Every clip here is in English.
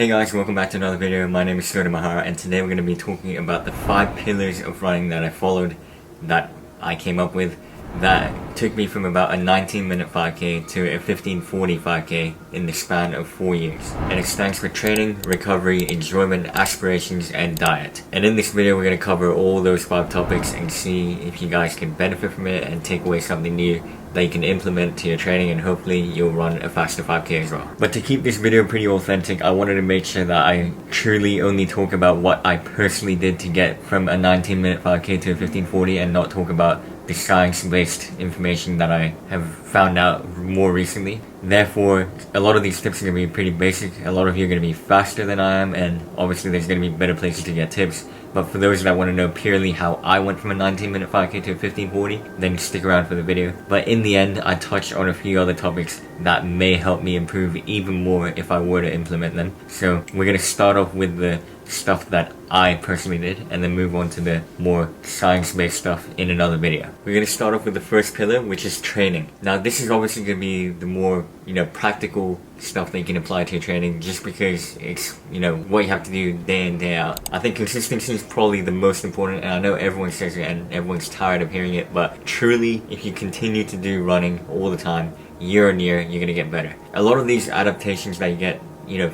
Hey guys, welcome back to another video. My name is Sota Maehara, and today we're going to be talking about the 5 pillars of running that I followed, that I came up with, that took me from about a 19-minute 5k to a 15:40 5k in the span of 4 years. And it stands for training, recovery, enjoyment, aspirations, and diet. And in this video we're going to cover all those 5 topics and see if you guys can benefit from it and take away something new that you can implement to your training, and hopefully you'll run a faster 5k as well. But to keep this video pretty authentic, I wanted to make sure that I truly only talk about what I personally did to get from a 19-minute 5k to a 15:40 and not talk about the science-based information that I have found out more recently. Therefore, a lot of these tips are going to be pretty basic. A lot of you are going to be faster than I am, and obviously there's going to be better places to get tips. But for those that want to know purely how I went from a 19-minute 5k to a 15:40, then stick around for the video. But in the end, I touch on a few other topics that may help me improve even more if I were to implement them. So we're going to start off with the stuff that I personally did, and then move on to the more science-based stuff in another video. We're going to start off with the first pillar, which is training. Now this is obviously going to be the more, practical stuff that you can apply to your training, just because it's, what you have to do day in, day out. I think consistency is probably the most important, and I know everyone says it and everyone's tired of hearing it, but truly, if you continue to do running all the time, year on year, you're going to get better. A lot of these adaptations that you get,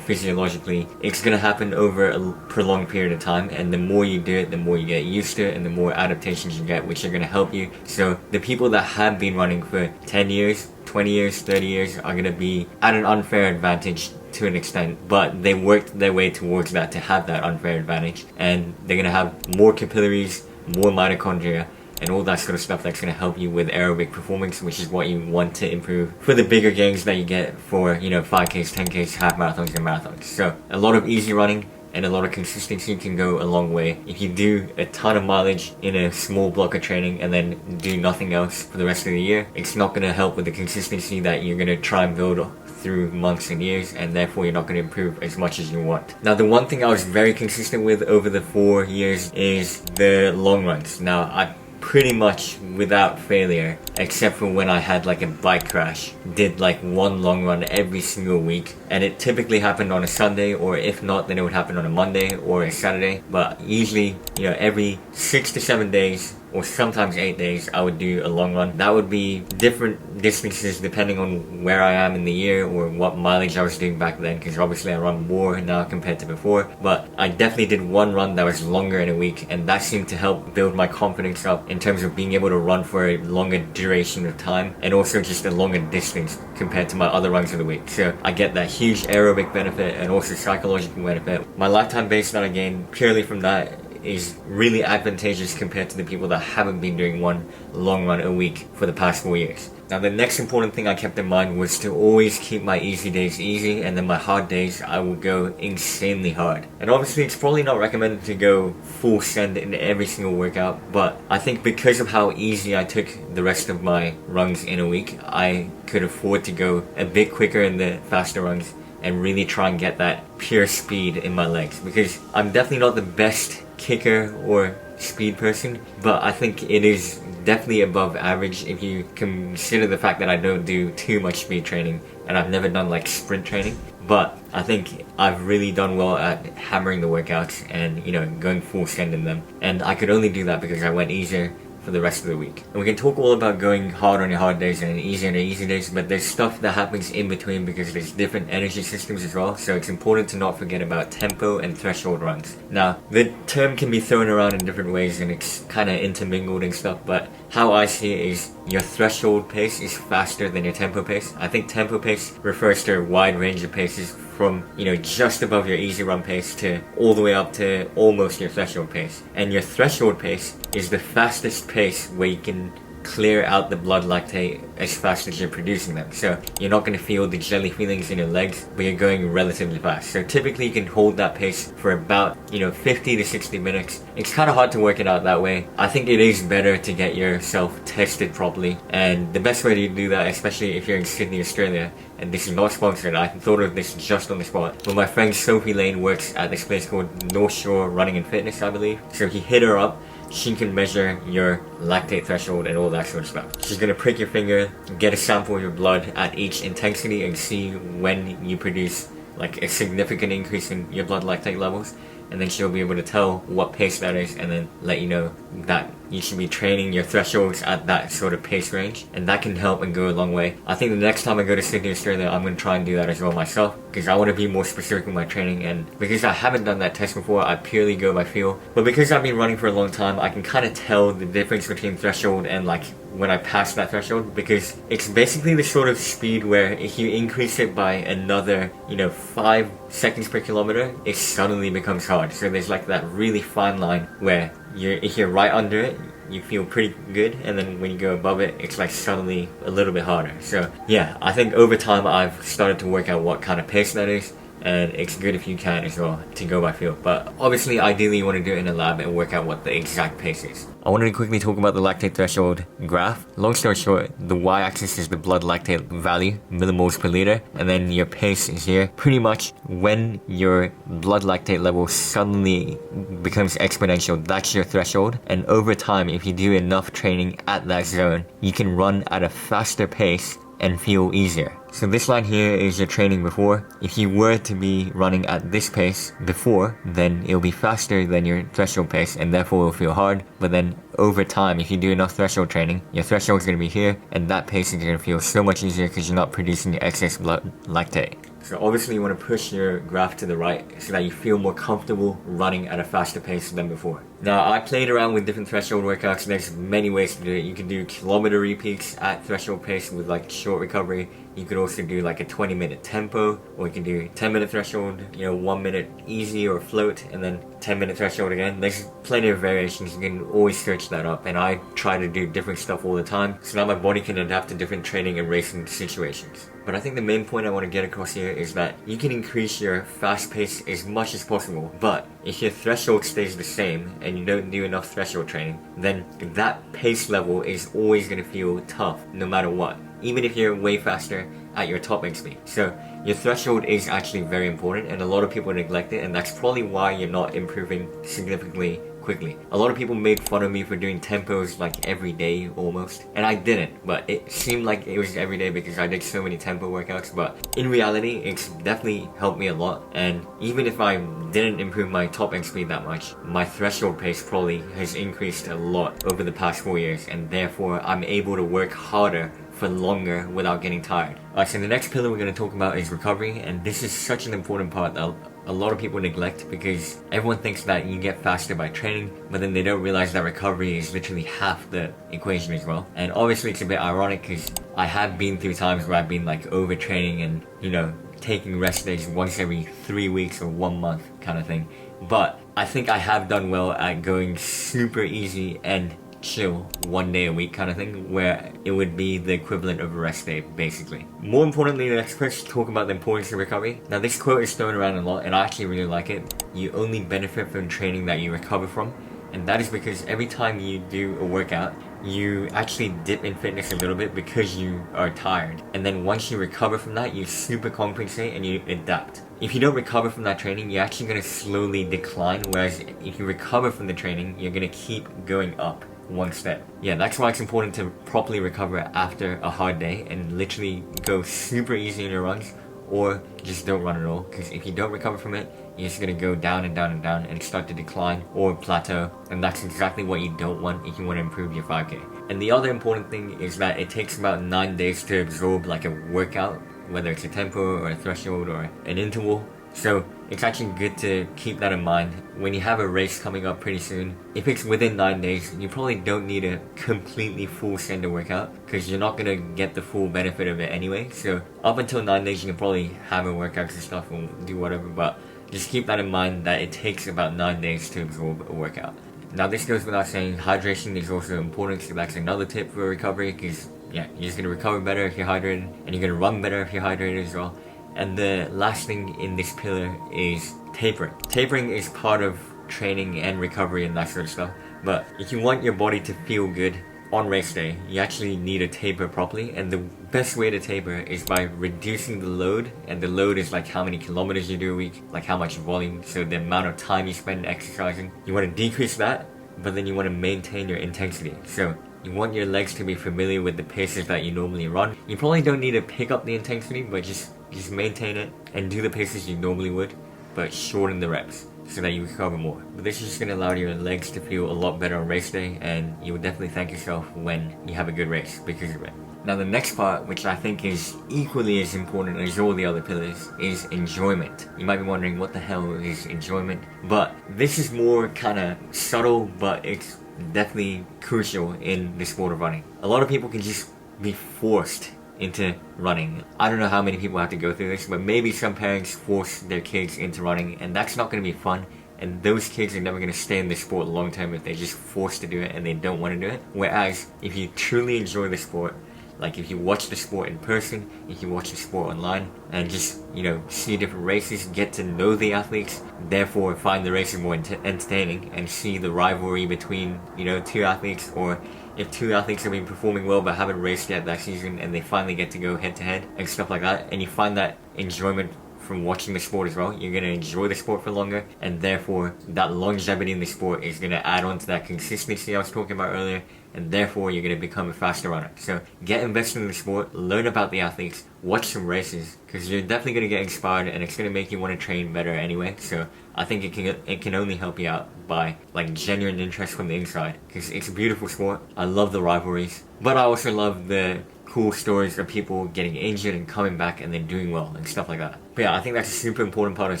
physiologically, it's going to happen over a prolonged period of time, and the more you do it, the more you get used to it, and the more adaptations you get, which are going to help you. So the people that have been running for 10 years, 20 years, 30 years are going to be at an unfair advantage to an extent, but they worked their way towards that to have that unfair advantage, and they're going to have more capillaries, more mitochondria, and all that sort of stuff that's going to help you with aerobic performance, which is what you want to improve for the bigger gains that you get for, 5Ks, 10Ks, half marathons, and marathons. So a lot of easy running and a lot of consistency can go a long way. If you do a ton of mileage in a small block of training and then do nothing else for the rest of the year, it's not going to help with the consistency that you're going to try and build through months and years, and therefore you're not going to improve as much as you want. Now the one thing I was very consistent with over the 4 years is the long runs. Now I pretty much without failure, except for when I had like a bike crash, did like one long run every single week, and it typically happened on a Sunday, or if not, then it would happen on a Monday or a Saturday. But usually, every 6 to 7 days, or sometimes 8 days, I would do a long run. That would be different distances depending on where I am in the year or what mileage I was doing back then, because obviously I run more now compared to before. But I definitely did one run that was longer in a week, and that seemed to help build my confidence up in terms of being able to run for a longer duration of time, and also just a longer distance compared to my other runs of the week. So I get that huge aerobic benefit and also psychological benefit. My lifetime base that I gained purely from that is really advantageous compared to the people that haven't been doing one long run a week for the past 4 years. Now the next important thing I kept in mind was to always keep my easy days easy, and then my hard days I would go insanely hard. And obviously it's probably not recommended to go full send in every single workout, but I think because of how easy I took the rest of my runs in a week, I could afford to go a bit quicker in the faster runs and really try and get that pure speed in my legs, because I'm definitely not the best kicker or speed person, but I think it is definitely above average if you consider the fact that I don't do too much speed training, and I've never done like sprint training. But I think I've really done well at hammering the workouts and going full send in them, and I could only do that because I went easier for the rest of the week. And we can talk all about going hard on your hard days and easy on your easy days, but there's stuff that happens in between because there's different energy systems as well, so it's important to not forget about tempo and threshold runs. Now the term can be thrown around in different ways and it's kind of intermingled and stuff, but how I see it is your threshold pace is faster than your tempo pace. I think tempo pace refers to a wide range of paces from, just above your easy run pace to all the way up to almost your threshold pace. And your threshold pace is the fastest pace where you can clear out the blood lactate as fast as you're producing them. So you're not going to feel the jelly feelings in your legs, but you're going relatively fast. So typically you can hold that pace for about 50 to 60 minutes. It's kind of hard to work it out that way. I think it is better to get yourself tested properly, and the best way to do that, especially if you're in Sydney, Australia, and this is not sponsored, I thought of this just on the spot, but my friend Sophie works at this place called Northshore Running and Fitness, I believe. So he hit her up. She can measure your lactate threshold and all that sort of stuff. She's going to prick your finger, get a sample of your blood at each intensity, and see when you produce like a significant increase in your blood lactate levels, and then she'll be able to tell what pace that is and then let you know that you should be training your thresholds at that sort of pace range, and that can help and go a long way. I think the next time I go to Sydney, Australia, I'm going to try and do that as well myself, because I want to be more specific with my training, and because I haven't done that test before, I purely go by feel. But because I've been running for a long time, I can kind of tell the difference between threshold and like when I pass that threshold, because it's basically the sort of speed where if you increase it by another, 5 seconds per kilometer, it suddenly becomes hard. So there's like that really fine line where if you're right under it, you feel pretty good, and then when you go above it, it's like suddenly a little bit harder. So yeah, I think over time I've started to work out what kind of pace that is, and it's good if you can as well to go by feel. But obviously, ideally you want to do it in a lab and work out what the exact pace is. I wanted to quickly talk about the lactate threshold graph. Long story short, the y-axis is the blood lactate value, millimoles per liter, and then your pace is here. Pretty much when your blood lactate level suddenly becomes exponential, that's your threshold. And over time, if you do enough training at that zone, you can run at a faster pace and feel easier. So this line here is your training before. If you were to be running at this pace before, then it'll be faster than your threshold pace, and therefore it'll feel hard. But then over time, if you do enough threshold training, your threshold is going to be here, and that pace is going to feel so much easier because you're not producing the excess blood lactate. So obviously you want to push your graph to the right so that you feel more comfortable running at a faster pace than before. Now, I played around with different threshold workouts. There's many ways to do it. You can do kilometer repeats at threshold pace with like short recovery. You could also do like a 20-minute tempo, or you can do 10-minute threshold, 1 minute easy or float, and then 10-minute threshold again. There's plenty of variations. You can always search that up, and I try to do different stuff all the time so that my body can adapt to different training and racing situations. But I think the main point I want to get across here is that you can increase your fast pace as much as possible, but if your threshold stays the same and you don't do enough threshold training, then that pace level is always going to feel tough no matter what, even if you're way faster at your top end speed. So your threshold is actually very important, and a lot of people neglect it, and that's probably why you're not improving significantly quickly. A lot of people made fun of me for doing tempos like every day almost, and I didn't, but it seemed like it was every day because I did so many tempo workouts. But in reality, it's definitely helped me a lot, and even if I didn't improve my top end speed that much, my threshold pace probably has increased a lot over the past 4 years, and therefore I'm able to work harder for longer without getting tired. Alright, so the next pillar we're going to talk about is recovery, and this is such an important part that a lot of people neglect because everyone thinks that you get faster by training, but then they don't realize that recovery is literally half the equation as well. And obviously it's a bit ironic because I have been through times where I've been like overtraining and taking rest days once every 3 weeks or 1 month kind of thing. But I think I have done well at going super easy and chill 1 day a week kind of thing, where it would be the equivalent of a rest day basically. More importantly, the experts talk about the importance of recovery. Now this quote is thrown around a lot and I actually really like it. You only benefit from training that you recover from, and that is because every time you do a workout, you actually dip in fitness a little bit because you are tired, and then once you recover from that, you super compensate and you adapt. If you don't recover from that training, you're actually going to slowly decline, whereas if you recover from the training, you're going to keep going up one step. Yeah, that's why it's important to properly recover after a hard day and literally go super easy in your runs, or just don't run at all, because if you don't recover from it, you're just going to go down and down and down and start to decline or plateau, and that's exactly what you don't want if you want to improve your 5k. And the other important thing is that it takes about 9 days to absorb like a workout, whether it's a tempo or a threshold or an interval. So it's actually good to keep that in mind when you have a race coming up pretty soon. If it's within 9 days, you probably don't need a completely full sender workout because you're not going to get the full benefit of it anyway. So up until 9 days, you can probably have a workout and stuff and do whatever, but just keep that in mind that it takes about 9 days to absorb a workout. Now this goes without saying, hydration is also important, so that's another tip for recovery, because yeah, you're just going to recover better if you're hydrated, and you're going to run better if you're hydrated as well. And the last thing in this pillar is tapering. Tapering is part of training and recovery and that sort of stuff, but if you want your body to feel good on race day, you actually need to taper properly, and the best way to taper is by reducing the load, and the load is like how many kilometers you do a week, like how much volume, so the amount of time you spend exercising. You want to decrease that, but then you want to maintain your intensity. So you want your legs to be familiar with the paces that you normally run. You probably don't need to pick up the intensity, but just just maintain it and do the paces you normally would, but shorten the reps so that you recover more. But this is just going to allow your legs to feel a lot better on race day, and you will definitely thank yourself when you have a good race because of it. Now the next part, which I think is equally as important as all the other pillars, is enjoyment. You might be wondering what the hell is enjoyment, but this is more kind of subtle, but it's definitely crucial in the sport of running. A lot of people can just be forced into running. I don't know how many people have to go through this, but maybe some parents force their kids into running, and that's not going to be fun. And those kids are never going to stay in the sport long term if they're just forced to do it and they don't want to do it. Whereas if you truly enjoy the sport, like if you watch the sport in person, if you watch the sport online, and just, you know, see different races, get to know the athletes, therefore find the races more entertaining, and see the rivalry between, you know, two athletes, or if two athletes have been performing well but haven't raced yet that season and they finally get to go head to head and stuff like that, and you find that enjoyment from watching the sport as well, you're going to enjoy the sport for longer, and therefore that longevity in the sport is going to add on to that consistency I was talking about earlier, and therefore you're going to become a faster runner. So get invested in the sport, learn about the athletes, watch some races, because you're definitely going to get inspired and it's going to make you want to train better anyway. So I think it can only help you out by like genuine interest from the inside, because it's a beautiful sport. I love the rivalries, but I also love the cool stories of people getting injured and coming back and then doing well and stuff like that. But yeah, I think that's a super important part of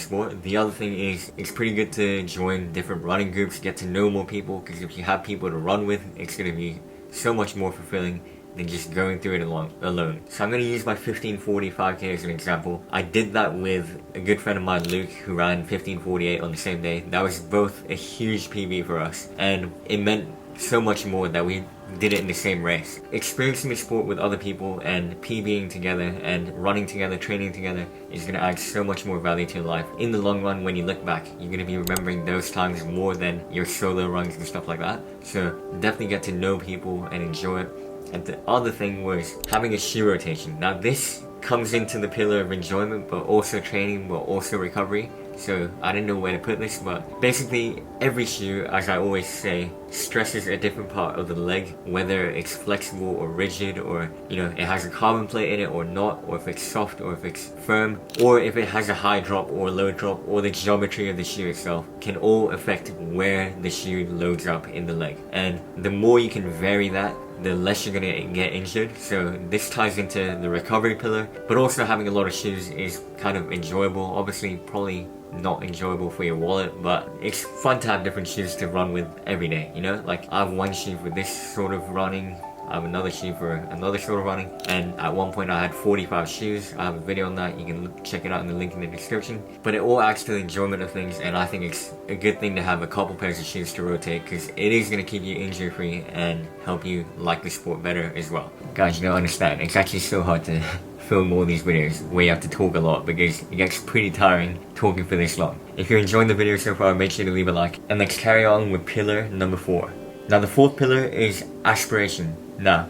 sport. The other thing is, it's pretty good to join different running groups, get to know more people, because if you have people to run with, it's going to be so much more fulfilling than just going through it alone. So I'm going to use my 1540 5K as an example. I did that with a good friend of mine, Luke, who ran 1548 on the same day. That was both a huge PB for us, and it meant so much more that we did it in the same race. Experiencing the sport with other people and PBing together and running together, training together, is going to add so much more value to your life. In the long run, when you look back, you're going to be remembering those times more than your solo runs and stuff like that. So definitely get to know people and enjoy it. And the other thing was having a shoe rotation. Now this comes into the pillar of enjoyment, but also training, but also recovery. So I didn't know where to put this, but basically every shoe, as I always say, stresses a different part of the leg, whether it's flexible or rigid, or, you know, it has a carbon plate in it or not, or if it's soft or if it's firm, or if it has a high drop or low drop, or the geometry of the shoe itself can all affect where the shoe loads up in the leg. And the more you can vary that, the less you're gonna get injured. So this ties into the recovery pillar, but also having a lot of shoes is kind of enjoyable. Obviously probably not enjoyable for your wallet, but it's fun to have different shoes to run with every day, you know? Like I have one shoe for this sort of running, I have another shoe for another sort of running, and at one point I had 45 shoes. I have a video on that, you can check it out in the link in the description. But it all adds to the enjoyment of things, and I think it's a good thing to have a couple pairs of shoes to rotate, because it is going to keep you injury free and help you like the sport better as well. Guys, you don't understand, it's actually so hard to film all these videos where you have to talk a lot, because it gets pretty tiring talking for this long. If you're enjoying the video so far, make sure to leave a like, and let's carry on with pillar number 4. Now the fourth pillar is aspiration. Now,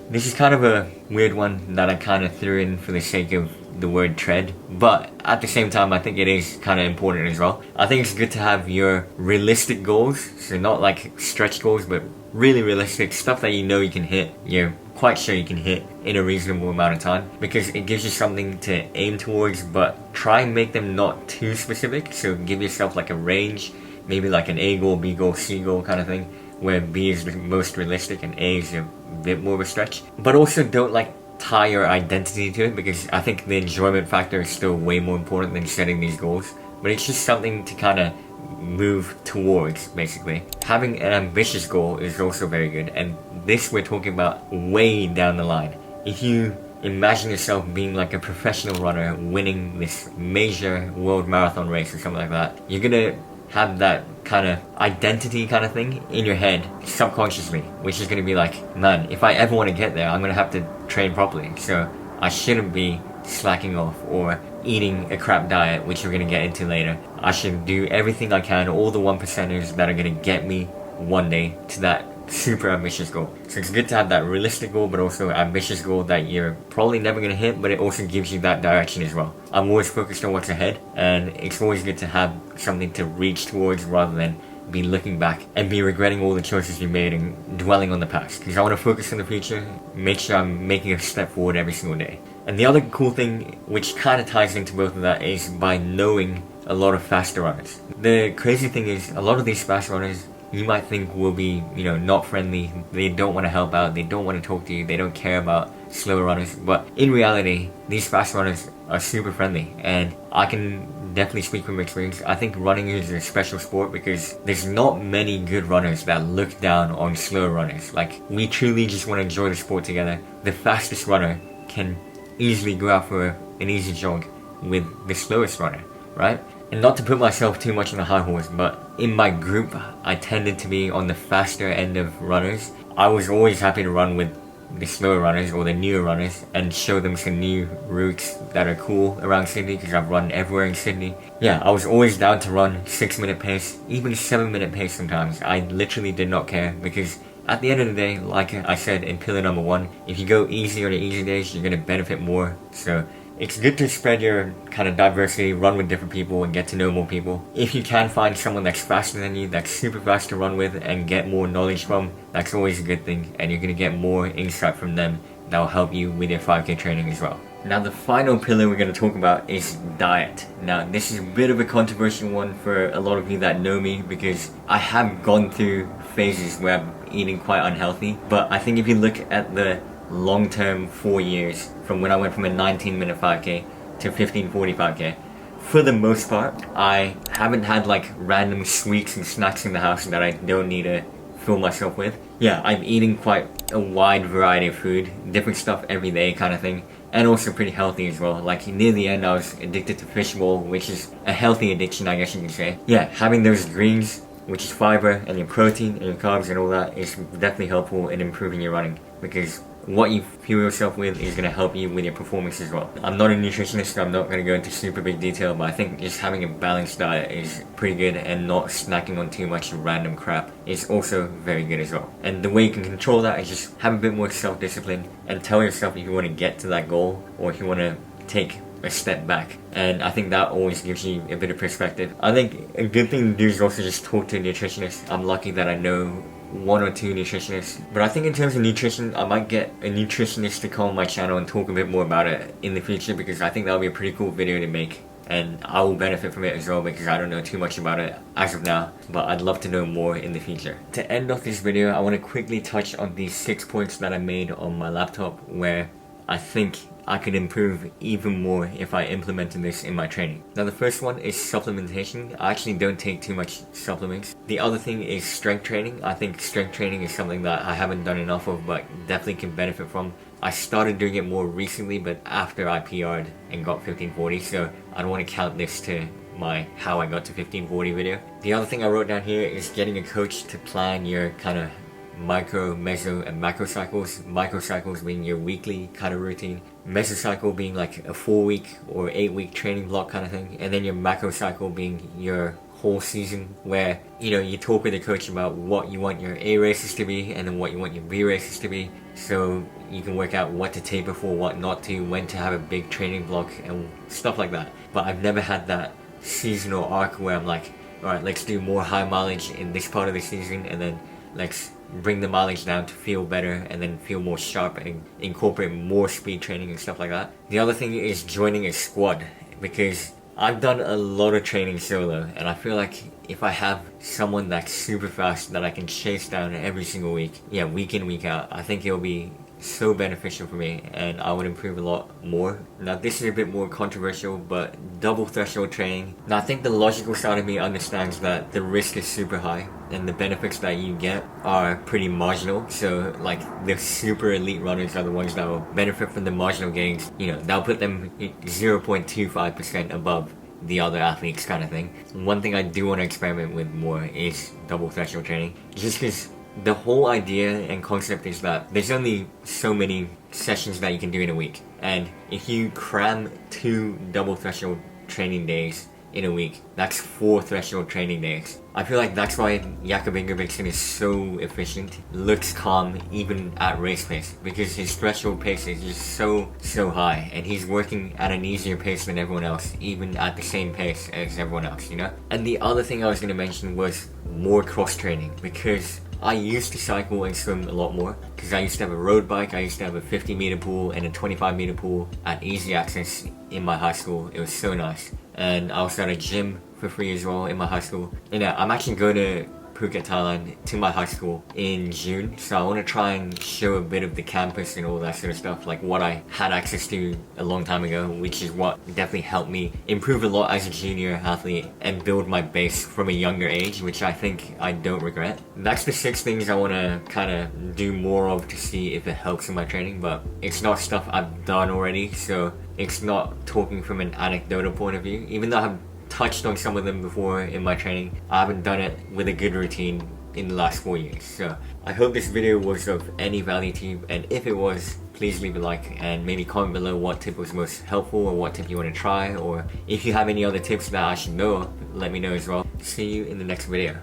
this is kind of a weird one that I kind of threw in for the sake of the word tread, but at the same time I think it is kind of important as well. I think it's good to have your realistic goals, so not like stretch goals, but really realistic stuff that you know you can hit, you're quite sure you can hit in a reasonable amount of time, because it gives you something to aim towards, but try and make them not too specific. So give yourself like a range, maybe like an A goal, B goal, C goal kind of thing, where B is the most realistic and A is a bit more of a stretch. But also don't like tie your identity to it, because I think the enjoyment factor is still way more important than setting these goals. But it's just something to kind of move towards, basically. Having an ambitious goal is also very good, and this we're talking about way down the line. If you imagine yourself being like a professional runner, winning this major world marathon race or something like that, you're gonna have that kind of identity kind of thing in your head subconsciously, which is going to be like, man, if I ever want to get there, I'm going to have to train properly, so I shouldn't be slacking off or eating a crap diet, which we're going to get into later. I should do everything I can, all the 1%ers that are going to get me one day to that super ambitious goal. So it's good to have that realistic goal, but also ambitious goal that you're probably never going to hit, but it also gives you that direction as well. I'm always focused on what's ahead, and it's always good to have something to reach towards rather than be looking back and be regretting all the choices you made and dwelling on the past. Because I want to focus on the future, make sure I'm making a step forward every single day. And the other cool thing, which kind of ties into both of that, is by knowing a lot of faster runners. The crazy thing is, a lot of these fast runners you might think will be, not friendly. They don't want to help out, they don't want to talk to you, they don't care about slower runners. But in reality, these fast runners are super friendly, and I can definitely speak from experience. I think running is a special sport because there's not many good runners that look down on slower runners. Like, we truly just want to enjoy the sport together. The fastest runner can easily go out for an easy jog with the slowest runner, right? And not to put myself too much on the high horse, but in my group, I tended to be on the faster end of runners. I was always happy to run with the slower runners or the newer runners and show them some new routes that are cool around Sydney, because I've run everywhere in Sydney. Yeah, I was always down to run 6-minute pace, even 7-minute pace sometimes. I literally did not care, because at the end of the day, like I said in pillar number 1, if you go easy on the easy days, you're going to benefit more. So it's good to spread your kind of diversity, run with different people and get to know more people. If you can find someone that's faster than you, that's super fast to run with and get more knowledge from, that's always a good thing, and you're going to get more insight from them that will help you with your 5k training as well. Now the final pillar we're going to talk about is diet. Now this is a bit of a controversial one for a lot of you that know me, because I have gone through phases where I'm eating quite unhealthy, but I think if you look at the long-term 4 years from when I went from a 19-minute 5k to 15:45k, for the most part I haven't had like random sweets and snacks in the house that I don't need to fill myself with. Yeah, I'm eating quite a wide variety of food, different stuff every day kind of thing, and also pretty healthy as well. Like near the end I was addicted to fishbowl, which is a healthy addiction, I guess you can say. Yeah, having those greens, which is fiber, and your protein and your carbs and all that, is definitely helpful in improving your running, because what you fuel yourself with is going to help you with your performance as well. I'm not a nutritionist, so I'm not going to go into super big detail, but I think just having a balanced diet is pretty good, and not snacking on too much random crap is also very good as well. And the way you can control that is just have a bit more self-discipline and tell yourself if you want to get to that goal or if you want to take a step back, and I think that always gives you a bit of perspective. I think a good thing to do is also just talk to a nutritionist. I'm lucky that I know 1 or 2 nutritionists, but I think in terms of nutrition, I might get a nutritionist to come on my channel and talk a bit more about it in the future, because I think that would be a pretty cool video to make, and I will benefit from it as well, because I don't know too much about it as of now, but I'd love to know more in the future. To end off this video, I want to quickly touch on these 6 points that I made on my laptop where I think I could improve even more if I implemented this in my training. Now the first one is supplementation. I actually don't take too much supplements. The other thing is strength training. I think strength training is something that I haven't done enough of, but definitely can benefit from. I started doing it more recently, but after I PR'd and got 1540, so I don't want to count this to my how I got to 1540 video. The other thing I wrote down here is getting a coach to plan your kind of micro, meso, and macro cycles. Micro cycles being your weekly kind of routine, mesocycle being like a 4-week or 8-week training block kind of thing, and then your macro cycle being your whole season, where you talk with the coach about what you want your A races to be and then what you want your B races to be, so you can work out what to taper for, what not to, when to have a big training block and stuff like that. But I've never had that seasonal arc where I'm like, alright, let's do more high mileage in this part of the season, and then let's bring the mileage down to feel better and then feel more sharp and incorporate more speed training and stuff like that. The other thing is joining a squad, because I've done a lot of training solo, and I feel like if I have someone that's super fast that I can chase down every single week, week in, week out, I think it'll be so beneficial for me and I would improve a lot more. Now this is a bit more controversial, but double threshold training. Now I think the logical side of me understands that the risk is super high and the benefits that you get are pretty marginal. So like the super elite runners are the ones that will benefit from the marginal gains. That'll put them 0.25% above the other athletes kind of thing. One thing I do want to experiment with more is double threshold training, just because the whole idea and concept is that there's only so many sessions that you can do in a week, and if you cram 2 double threshold training days in a week, that's 4 threshold training days. I feel like that's why Jakob Ingebrigtsen is so efficient, looks calm even at race pace, because his threshold pace is just so high, and he's working at an easier pace than everyone else, even at the same pace as everyone else, And the other thing I was going to mention was more cross training, because I used to cycle and swim a lot more because I used to have a road bike, I used to have a 50-meter pool and a 25-meter pool at easy access in my high school. It was so nice. And I also had a gym for free as well in my high school. And yeah, I'm actually going to Phuket, Thailand to my high school in June, so I want to try and show a bit of the campus and all that sort of stuff, like what I had access to a long time ago, which is what definitely helped me improve a lot as a junior athlete and build my base from a younger age, which I think I don't regret. That's the 6 things I want to kind of do more of to see if it helps in my training, but it's not stuff I've done already, so it's not talking from an anecdotal point of view. Even though I've touched on some of them before in my training, I haven't done it with a good routine in the last 4 years. So I hope this video was of any value to you, and if it was, please leave a like and maybe comment below what tip was most helpful or what tip you want to try, or if you have any other tips that I should know, let me know as well. See you in the next video.